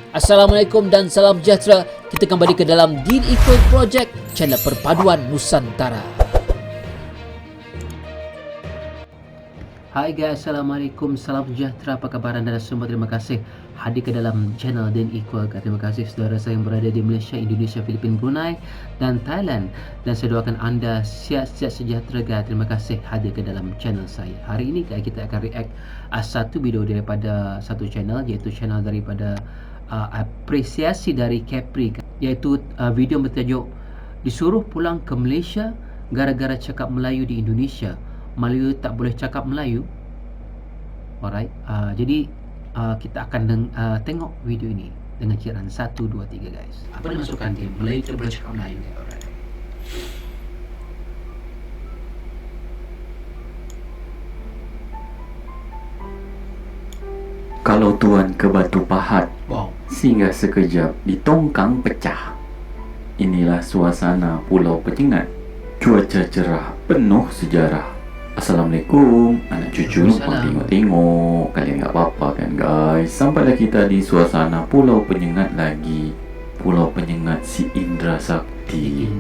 Assalamualaikum dan salam sejahtera. Kita kembali ke dalam Deen Equal Project, channel perpaduan Nusantara. Hai guys, Assalamualaikum, salam sejahtera, apa khabar anda semua? Terima kasih hadir ke dalam channel Deen Equal. Terima kasih saudara saya yang berada di Malaysia, Indonesia, Filipina, Brunei dan Thailand. Dan saya doakan anda sihat-sihat sejahtera guys. Terima kasih hadir ke dalam channel saya. Hari ini guys, kita akan react satu video daripada satu channel, iaitu channel daripada apresiasi dari Capri, iaitu video bertajuk disuruh pulang ke Malaysia gara-gara cakap Melayu di Indonesia. Melayu tak boleh cakap Melayu. Alright, jadi kita akan tengok video ini dengan kiraan 1, 2, 3 guys. Apa dimasukkan dia? Melayu tak boleh cakap Melayu. Alright. Kalau tuan ke Batu Pahat, Wow. singgah sekejap di Tongkang Pecah. Inilah suasana Pulau Penyengat. Cuaca cerah, penuh sejarah. Assalamualaikum, anak cucu numpang tengok-tengok. Kalian tak apa-apa kan guys? Sampailah kita di suasana Pulau Penyengat lagi. Pulau Penyengat si Indra Sakti.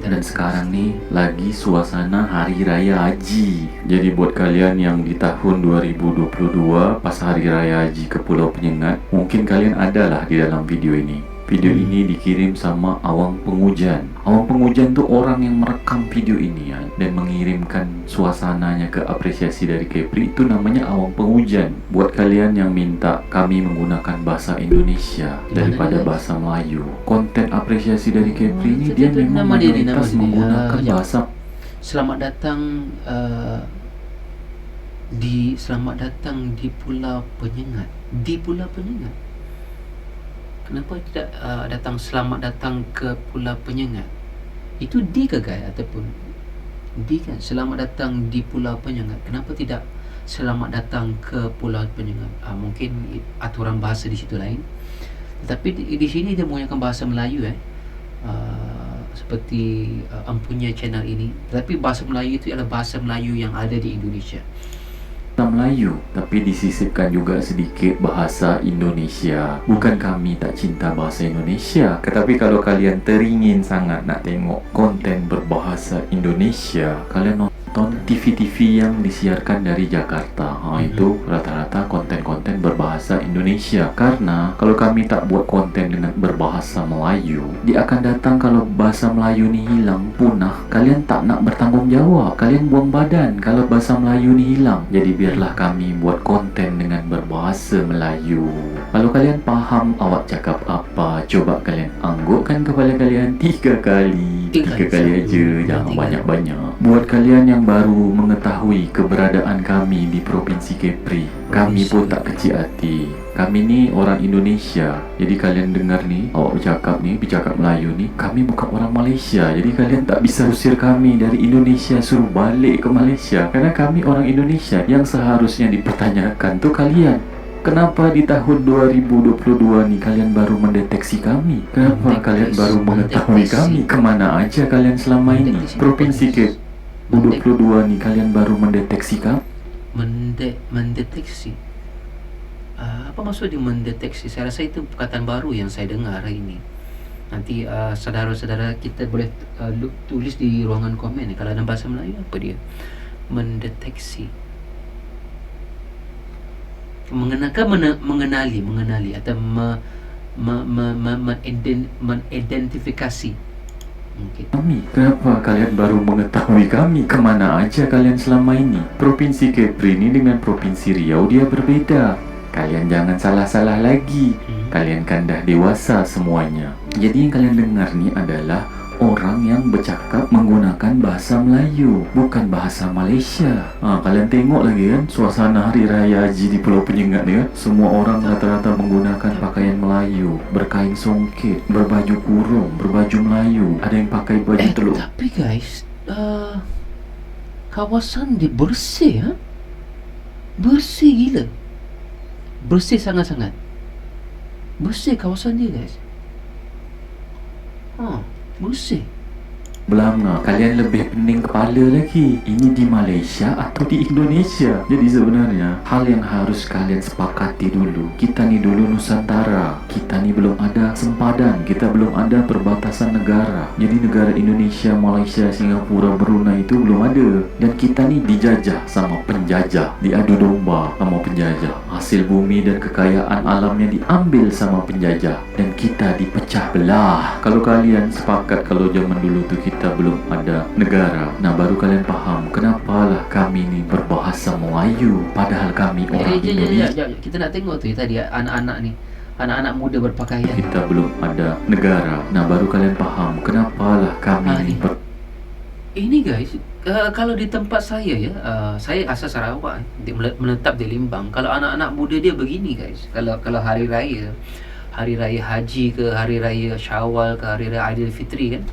Dan sekarang ni lagi suasana Hari Raya Haji. Jadi buat kalian yang di tahun 2022 pas Hari Raya Haji ke Pulau Penyengat, mungkin kalian adalah di dalam video ini. Video ini dikirim sama Awang Pengujan. Awang Pengujan tu orang yang merekam video ini ya, dan mengirimkan suasananya ke apresiasi dari Capri. Itu namanya Awang Pengujan. Buat kalian yang minta kami menggunakan bahasa Indonesia daripada bahasa Melayu, konten apresiasi dari Capri ini dia memang mayoritas menggunakan bahasa. Selamat datang selamat datang di Pulau Penyengat. Di Pulau Penyengat. Kenapa tidak selamat datang ke Pulau Penyengat? Itu di ke guys ataupun di kan? Selamat datang di Pulau Penyengat. Kenapa tidak selamat datang ke Pulau Penyengat? Mungkin aturan bahasa di situ lain. Tetapi di sini dia menggunakan bahasa Melayu seperti empunya channel ini. Tetapi bahasa Melayu itu adalah bahasa Melayu yang ada di Indonesia. Melayu, tapi disisipkan juga sedikit bahasa Indonesia. Bukan kami tak cinta bahasa Indonesia, tetapi kalau kalian teringin sangat nak tengok konten berbahasa Indonesia, kalian nonton TV-TV yang disiarkan dari Jakarta. Itu rata-rata konten-konten berbahasa Indonesia. Karena kalau kami tak buat konten dengan berbahasa Melayu, dia akan datang kalau bahasa Melayu ni hilang, punah, kalian tak nak bertanggung jawab, kalian buang badan kalau bahasa Melayu ni hilang. Jadi biarlah kami buat konten dengan berbahasa Melayu. Kalau kalian faham awak cakap apa, coba kalian anggukkan kepala kalian 3 kali. 3 kali aja, jangan banyak-banyak. Buat kalian yang baru mengetahui keberadaan kami di Provinsi Capri, kami pun tak kecil hati. Kami ni orang Indonesia. Jadi kalian dengar ni, awak bercakap Melayu ni, kami bukan orang Malaysia. Jadi kalian tak bisa usir kami dari Indonesia suruh balik ke Malaysia. Karena kami orang Indonesia. Yang seharusnya dipertanyakan tu kalian. Kenapa di tahun 2022 ni kalian baru mendeteksi kami? Kenapa kalian baru mengetahui kami? Kemana aja kalian selama ini? Provinsi Capri 2022 ni kalian baru mendeteksi kami? Mendeteksi? Apa maksud dia mendeteksi? Saya rasa itu perkataan baru yang saya dengar hari ini. Nanti saudara-saudara kita boleh tulis di ruangan komen kalau ada bahasa Melayu apa dia. Mendeteksi. Mengenali atau mengidentifikasi. Kami, kenapa kalian baru mengetahui kami? Kemana aja kalian selama ini? Provinsi Capri ini dengan Provinsi Riau dia berbeda. Kalian jangan salah-salah lagi. Kalian kan dah dewasa semuanya. Jadi yang kalian dengar ni adalah orang yang bercakap menggunakan bahasa Melayu, bukan bahasa Malaysia. Kalian tengok lagi kan suasana Hari Raya Haji di Pulau Penyengat ni kan. Semua orang rata-rata menggunakan pakaian Melayu, berkain songket, berbaju kurung, berbaju Melayu. Ada yang pakai baju teluk. Tapi guys, kawasan dia bersih bersih gila. Bersih sangat-sangat. Bersih kawasan dia guys. Bersih. Belanga, kalian lebih pening kepala lagi. Ini di Malaysia atau di Indonesia? Jadi sebenarnya hal yang harus kalian sepakati dulu, kita ni dulu Nusantara. Kita ni belum ada sempadan, kita belum ada perbatasan negara. Jadi negara Indonesia, Malaysia, Singapura, Brunei itu belum ada. Dan kita ni dijajah sama penjajah, diadu domba sama penjajah. Hasil bumi dan kekayaan alamnya diambil sama penjajah, dan kita dipecah belah. Kalau kalian sepakat kalau zaman dulu tu kita belum ada negara, nah baru kalian faham kenapalah kami ni berbahasa Melayu padahal kami orang Indonesia. Kita nak tengok tu tadi anak-anak ni, anak-anak muda berpakaian. Kita belum ada negara, nah baru kalian faham kenapalah kami ni ini guys, kalau di tempat saya ya, saya asal Sarawak, menetap di Limbang. Kalau anak-anak muda dia begini guys, kalau hari raya haji ke, hari raya Syawal ke, hari raya Aidilfitri kan,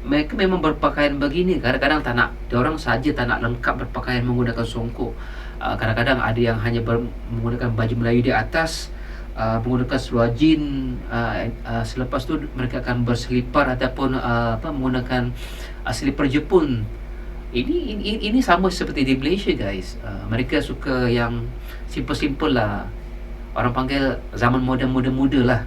mereka memang berpakaian begini. Kadang-kadang tak nak, diorang saja tak nak lengkap berpakaian menggunakan songkok. Kadang-kadang ada yang hanya menggunakan baju Melayu di atas, menggunakan seluar jin. Selepas tu mereka akan berselipar ataupun menggunakan selipar Jepun. Ini sama seperti di Malaysia guys. Mereka suka yang simple-simple lah. Orang panggil zaman moden muda lah.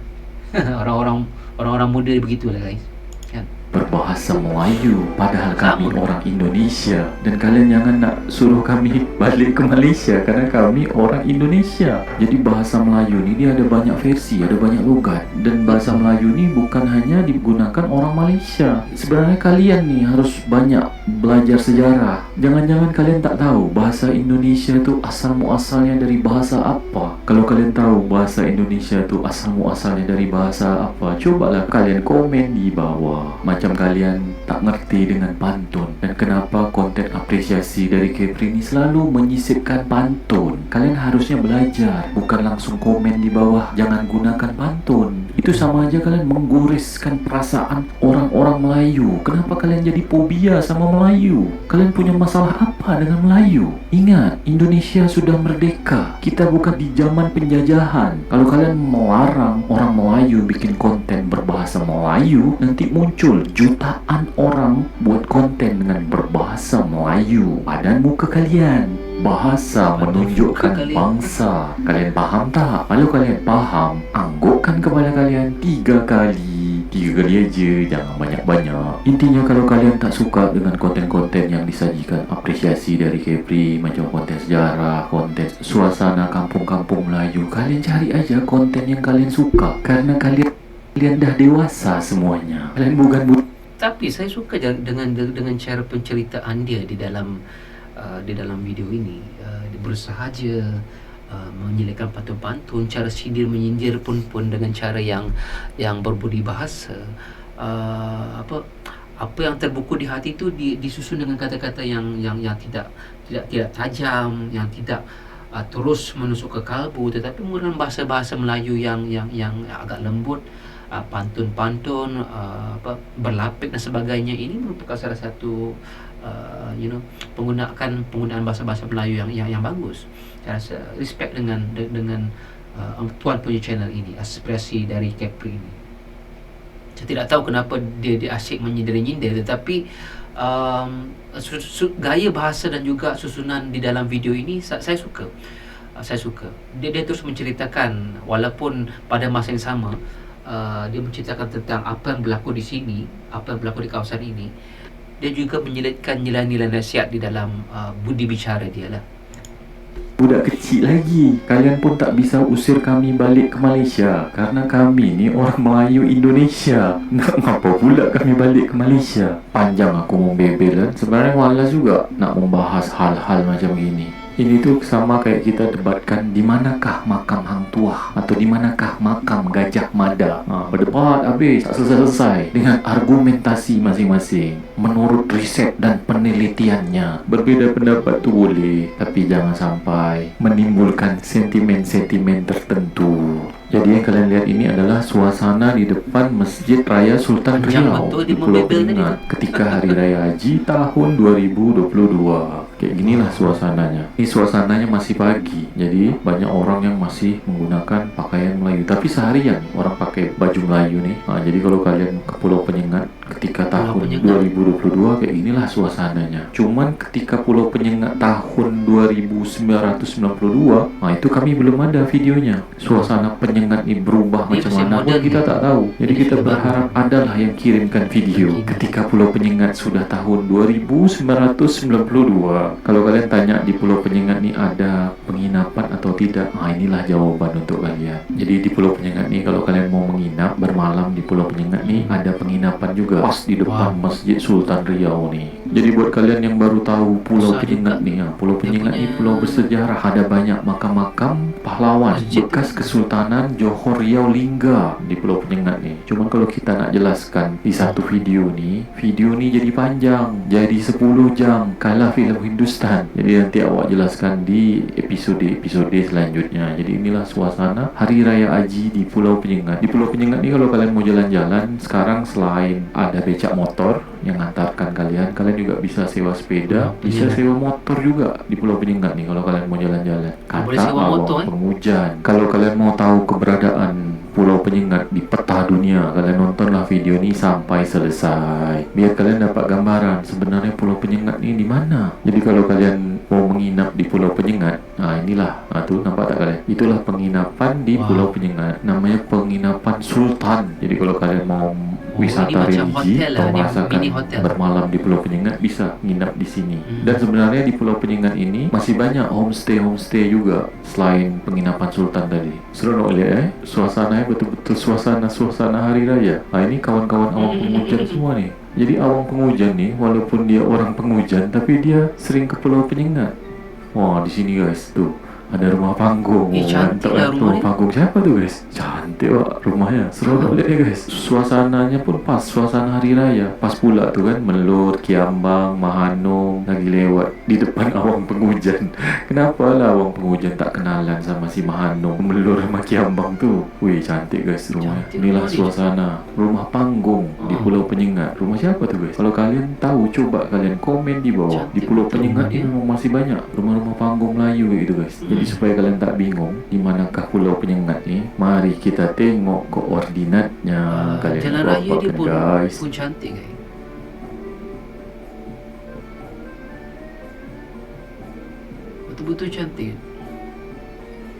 orang-orang muda begitulah guys. Kan? Berbahasa Melayu padahal kami orang Indonesia. Dan kalian jangan nak suruh kami balik ke Malaysia kerana kami orang Indonesia. Jadi bahasa Melayu ni dia ada banyak versi, ada banyak logat. Dan bahasa Melayu ni bukan hanya digunakan orang Malaysia. Sebenarnya kalian ni harus banyak belajar sejarah. Jangan-jangan kalian tak tahu bahasa Indonesia tu asal muasalnya dari bahasa apa. Kalau kalian tahu bahasa Indonesia tu asal muasalnya dari bahasa apa, cobalah kalian komen di bawah. Macam kalian tak ngerti dengan pantun, dan kenapa konten apresiasi dari Kepri ni selalu menyisipkan pantun. Kalian harusnya belajar, bukan langsung komen di bawah jangan gunakan pantun. Itu sama aja kalian menggoreskan perasaan orang-orang Melayu. Kenapa kalian jadi fobia sama Melayu? Kalian punya masalah apa dengan Melayu? Ingat, Indonesia sudah merdeka. Kita bukan di zaman penjajahan. Kalau kalian melarang orang Melayu bikin konten berbahasa Melayu, nanti muncul jutaan orang buat konten dengan berbahasa Melayu. Padan muka kalian. Bahasa menunjukkan bangsa. Kalian faham tak? Kalau kalian faham, anggukkan kepala kalian 3 kali. 3 kali aja, jangan banyak-banyak. Intinya kalau kalian tak suka dengan konten-konten yang disajikan apresiasi dari Kepri, macam konten sejarah, konten suasana kampung-kampung Melayu, kalian cari aja konten yang kalian suka. Karena kalian dah dewasa semuanya. Kalian bukan Tapi saya suka dengan cara penceritaan dia di dalam video ini. Dia bersahaja menyelitkan pantun-pantun, cara sindir menyindir pun dengan cara yang berbudi bahasa. Apa yang terbuku di hati itu disusun dengan kata-kata yang tidak tajam, yang tidak terus menusuk ke kalbu, tetapi menggunakan bahasa Melayu yang agak lembut. Pantun-pantun, berlapik dan sebagainya. Ini merupakan salah satu penggunaan bahasa Melayu yang bagus. Saya rasa respect dengan tuan punya channel ini, aspirasi dari Kepri ini. Saya tidak tahu kenapa dia asyik menyindir-nyindir, tetapi gaya bahasa dan juga susunan di dalam video ini saya suka. Dia terus menceritakan, walaupun pada masa yang sama dia menceritakan tentang apa yang berlaku di sini, apa yang berlaku di kawasan ini. Dia juga menyelitkan nilai-nilai nasihat di dalam budi bicara dia lah. Budak kecil lagi, kalian pun tak bisa usir kami balik ke Malaysia karena kami ni orang Melayu Indonesia. Nak ngapa pula kami balik ke Malaysia? Panjang aku membebel, sebenarnya malas juga nak membahas hal-hal macam gini. Ini tuh sama kayak kita debatkan di manakah makam Hang Tuah atau di manakah makam Gajah Mada. Berdebat habis tak selesai dengan argumentasi masing-masing. Menurut riset dan penelitiannya, berbeza pendapat tu boleh, tapi jangan sampai menimbulkan sentimen-sentimen tertentu. Jadi yang kalian lihat ini adalah suasana di depan Masjid Raya Sultan Riau di Pulau Pinang ketika Hari Raya Haji tahun 2022. Kayak ginilah suasananya. Ini suasananya masih pagi, jadi banyak orang yang masih menggunakan pakaian Melayu. Tapi seharian orang pakai baju Melayu nih. Jadi kalau kalian ke Pulau Penyengat ketika tahun 2022 kayak inilah suasananya. Cuman ketika Pulau Penyengat tahun 2992, itu kami belum ada videonya. Suasana Penyengat ini berubah macam mana pun kita tak tahu. Jadi kita berharap adalah yang kirimkan video ketika Pulau Penyengat sudah tahun 2992. Kalau kalian tanya di Pulau Penyengat ni ada penginapan atau tidak, inilah jawaban untuk kalian. Jadi di Pulau Penyengat ni kalau kalian mau menginap bermalam di Pulau Penyengat ni ada penginapan juga pas di depan Masjid Sultan Riau ni. Jadi buat kalian yang baru tahu Pulau Penyengat ni, Pulau Penyengat ni pulau bersejarah, ada banyak makam-makam pahlawan bekas Kesultanan Johor Riau Lingga di Pulau Penyengat ni. Cuman kalau kita nak jelaskan di satu video ni jadi panjang, jadi 10 jam kalah filem Hindustan. Jadi nanti awak jelaskan di episode selanjutnya. Jadi inilah suasana Hari Raya Haji di Pulau Penyengat. Di Pulau Penyengat ni kalau kalian mau jalan-jalan sekarang, selain ada becak motor yang antarkan kalian juga bisa sewa sepeda, bisa sewa motor juga di Pulau Penyengat ni kalau kalian mau jalan-jalan. Kata awang penghujan. Kalau kalian mau tahu keberadaan Pulau Penyengat di peta dunia, kalian nontonlah video ni sampai selesai biar kalian dapat gambaran sebenarnya Pulau Penyengat ni di mana. Jadi kalau kalian mau menginap di Pulau Penyengat, inilah, tuh nampak tak kalian? Itulah penginapan di Pulau Penyengat, namanya penginapan Sultan. Jadi kalau kalian mau wisata religi atau merasakan bermalam di Pulau Penyengat, bisa nginap di sini. Dan sebenarnya di Pulau Penyengat ini masih banyak homestay juga selain penginapan Sultan tadi. Seronok lihat suasananya betul-betul suasana hari raya. Ini kawan-kawan awang penghujan semua nih. Jadi awang penghujan nih, walaupun dia orang penghujan, tapi dia sering ke Pulau Penyengat. Di sini guys, tuh ada rumah panggung. Mantap lah rumah panggung. Siapa tuh guys? Cantik wak rumahnya. Seronok lihat ya guys. Suasananya pun pas, suasana hari raya. Pas pula tuh kan Melur, Kiambang, Mahanong lagi lewat di depan awang penghujan. Kenapa lah awang penghujan tak kenalan sama si Mahanong, Melur sama Kiambang tuh? Wih cantik guys rumahnya. Inilah suasana rumah panggung di Pulau Penyengat. Rumah siapa tuh guys? Kalau kalian tahu coba kalian komen di bawah. Di Pulau Penyengat ini memang masih banyak rumah-rumah panggung Melayu gitu guys. Jadi supaya kalian tak bingung di manakah Pulau Penyengat ni, mari kita tengok koordinatnya. Kalian jalan raya dia guys. pun cantik guys. Betul-betul cantik.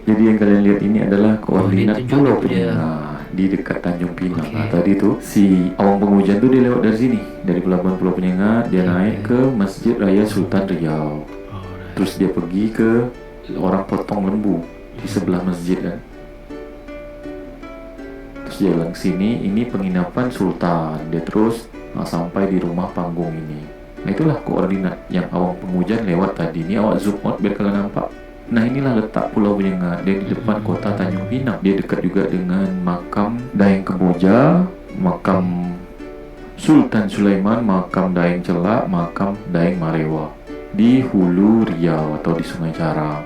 Jadi yang kalian lihat ini adalah koordinat Pulau Penyengat di dekat Tanjung Pinang. Tadi tu si awang penghujan tu dia lewat dari sini, dari pelabuhan Pulau Penyengat, dia naik ke Masjid Raya Sultan Riau. Terus dia pergi ke orang potong lembu di sebelah masjid kan. Terus jalan ke sini, ini penginapan Sultan. Dia terus sampai di rumah panggung ini. Itulah koordinat yang awang penghujan lewat tadi. Ini awak zoom out biar kalian nampak. Inilah letak Pulau Penyengat. Dia di depan kota Tanjung Pinang. Dia dekat juga dengan makam Daeng Kemboja, makam Sultan Sulaiman, makam Daeng Celak, makam Daeng Marewa di Hulu Riau atau di Sungai Carang.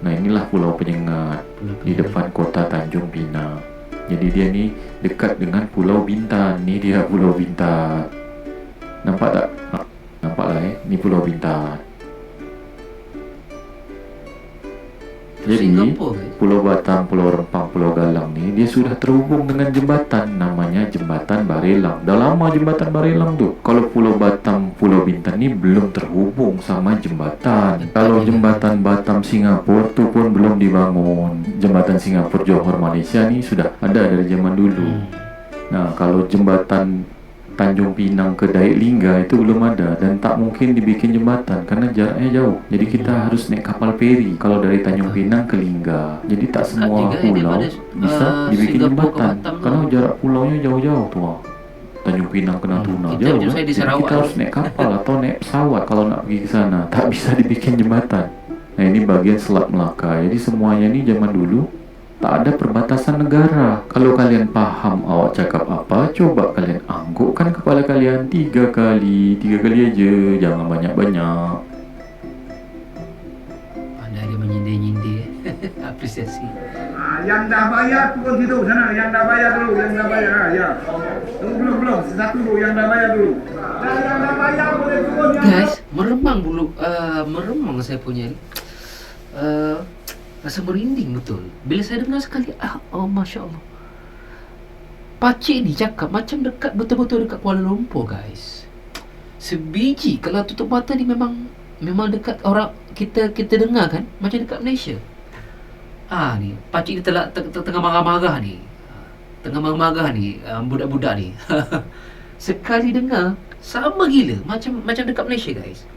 Inilah Pulau Penyengat di depan kota Tanjung Pinang. Jadi dia ni dekat dengan Pulau Bintan. Ni dia Pulau Bintan. Nampak tak? Nampak lah ni Pulau Bintan. Jadi Pulau Batam, Pulau Rempang, Pulau Galang ni dia sudah terhubung dengan jembatan, namanya Jembatan Barelang. Dah lama Jembatan Barelang tu. Kalau Pulau Batam, Pulau Bintan ni belum terhubung sama jembatan. Kalau Jembatan Batam Singapura tu pun belum dibangun. Jembatan Singapura Johor Malaysia ni sudah ada dari zaman dulu. Kalau jembatan Tanjung Pinang ke Daik Lingga itu belum ada dan tak mungkin dibikin jembatan karena jaraknya jauh. Jadi kita harus naik kapal feri kalau dari Tanjung Pinang ke Lingga. Jadi tak semua pulau bisa dibikin jembatan karena jarak pulaunya jauh-jauh tuh. Tanjung Pinang ke Natuna jauh kan? Jadi kita harus naik kapal atau naik pesawat kalau nak pergi ke sana. Tak bisa dibikin jembatan. Ini bagian Selat Melaka. Jadi semuanya ni zaman dulu tak ada perbatasan negara. Kalau kalian paham awak cakap apa, coba kalian anggukkan kepala kalian 3 kali aja, jangan banyak-banyak. Pandai dia menyindir-nyindir. Apresiasi. Yang dah bayar turun situ sana. Yang dah bayar dulu. Yang dah bayar. Ya. Belum. Satu dulu. Yang dah bayar dulu. Yang dah bayar boleh turun. Guys, meremang bulu, meremang saya punya ni. Rasa merinding betul. Bila saya dengar sekali, oh Masya Allah. Pakcik ni cakap macam dekat, betul-betul dekat Kuala Lumpur, guys. Sebiji kalau tutup mata ni memang dekat orang kita dengar kan, macam dekat Malaysia. Ni pakcik ni tengah marah-marah ni. Tengah marah-marah ni, budak-budak ni. Sekali dengar sama gila macam dekat Malaysia, guys.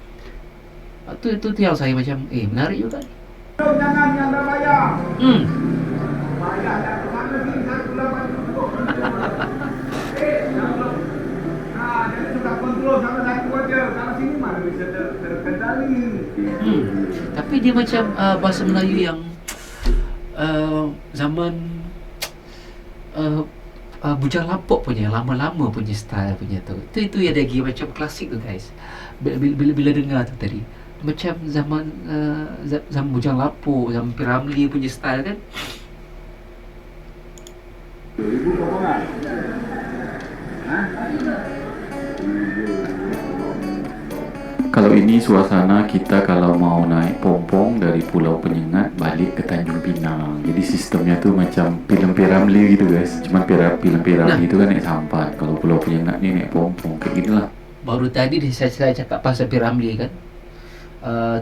Itu yang saya macam menarik juga ni. Jangan yang dah bayar. Bayar dah ke mana sini 180. Jadi sudah kontrol sama satu aja. Kalau sini mana bisa terkendali. Tapi dia macam bahasa Melayu yang zaman bujang lapuk punya, lama-lama punya style punya tu. Itu yang lagi macam klasik tu, guys. Bila dengar tu tadi, macam zaman bujang lapuk, zaman Piramli punya style kan. Ibu potongan. Kalau ini suasana kita kalau mau naik pompong dari Pulau Penyengat balik ke Tanjung Pinang. Jadi sistemnya tu macam filem Piramli gitu, guys. Cuma filem Piramli itu kan naik sampan. Kalau Pulau Penyengat ni naik pompong kayak gini lah. Baru tadi saya cakap pasal Piramli kan.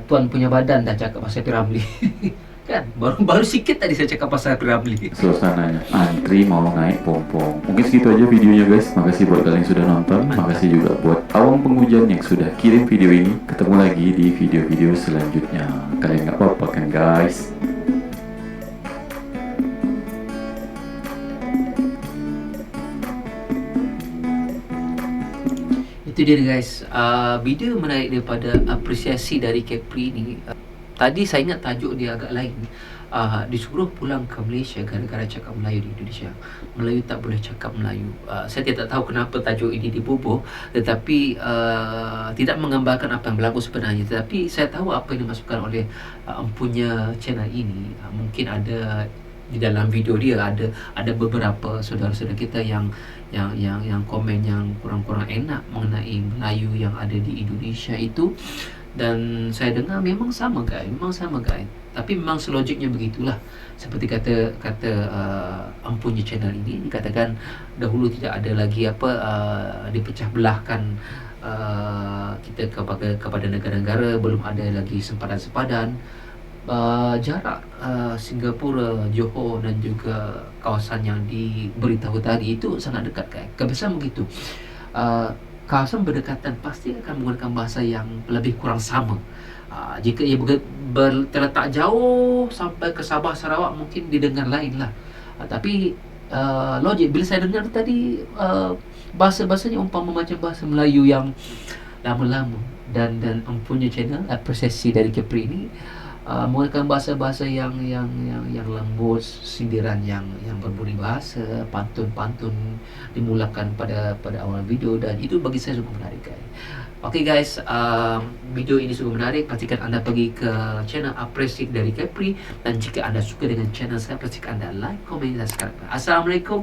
Tuan punya badan dah cakap pasal Piramli. Kan baru sikit tadi saya cakap pasal Piramli. Suasananya antri mau naik pompong. Mungkin segitu aja videonya, guys. Makasih buat kalian yang sudah nonton. Makasih juga buat Awang Penghujan yang sudah kirim video ini. Ketemu lagi di video-video selanjutnya. Kalian nggak apa-apa kan, guys? Itu dia guys, video menarik daripada apresiasi dari Capri ni. Tadi saya ingat tajuk dia agak lain. Disuruh pulang ke Malaysia gara-gara cakap Melayu di Indonesia. Melayu tak boleh cakap Melayu. Saya tidak tahu kenapa tajuk ini dibubuh, tetapi tidak menggambarkan apa yang berlaku sebenarnya. Tetapi saya tahu apa yang dimasukkan oleh empunya channel ini. Mungkin ada di dalam video dia ada beberapa saudara-saudara kita yang komen yang kurang-kurang enak mengenai Melayu yang ada di Indonesia itu. Dan saya dengar memang sama guys, tapi memang selogiknya begitulah. Seperti kata empunya channel ini dikatakan dahulu tidak ada lagi dipecah belahkan kita kepada negara-negara, belum ada lagi sempadan-sempadan. Jarak Singapura, Johor dan juga kawasan yang diberitahu tadi itu sangat dekat kan. Kebiasaan begitu. Kawasan berdekatan pasti akan menggunakan bahasa yang lebih kurang sama. Jika ia terletak jauh sampai ke Sabah, Sarawak mungkin didengar lain lah. Tapi logik bila saya dengar tadi bahasa-bahasanya umpama macam bahasa Melayu yang lama-lama. Dan mempunyai channel apresiasi dari Capri ini menggunakan bahasa-bahasa yang lembut, sindiran yang berbudi bahasa, pantun dimulakan pada awal video, dan itu bagi saya sungguh menarik guys. Okay guys, video ini sungguh menarik. Pastikan anda pergi ke channel apresiasi dari Capri, dan jika anda suka dengan channel saya, pastikan anda like, komen dan subscribe. Assalamualaikum